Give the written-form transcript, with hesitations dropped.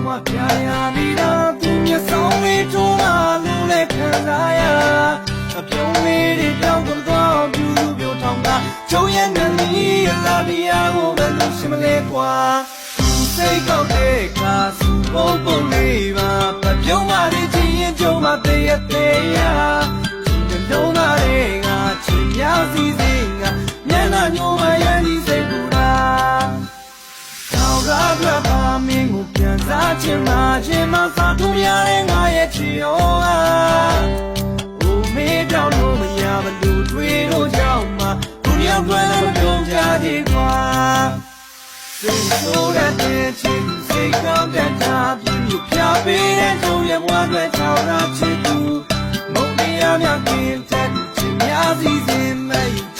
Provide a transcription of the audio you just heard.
မှာပြရာနေတာသူမျက်စောင်းလေးထိုးလာလို့လည်းခံစားရအပြုံးလေးတွေတောင်းတော့ပြူပြူထောင်းတာချုံရဲ့ငလီရလာဒီယာကိုဘယ်လိုရှင်းမလဲကွာစိတ်ကောက်တဲ့ခါစုပုံပုံလေးပါပပြုံးပါလေချင်းရင်ကြုံမသေးရသေးရလုံးသားတွေကချင်များစီစီကမျက်နှာညိုမရန်ဒီစိတ်ကူတာထောင်ကားပြပါမင်းကိုပြန်စားချင်မှစားထူရတဲ့ငါရဲ့ချီရောအိုမေးတောင်းလို့မရဘလို့တွေးလို့ကြောက်မှသူရောက်ွယ်လို့ပြုံးကြသေးကွာစိတ်ဆိုးတဲ့ချစ်စိတ်ကောင်းတဲ့ထားပြီးပြပေးတဲ့သူရဲ့ဘဝတွေထောင်ရချစ်သူမုန်းတရားများကင်းတဲ့ချင်များစီစဉ်မဲ့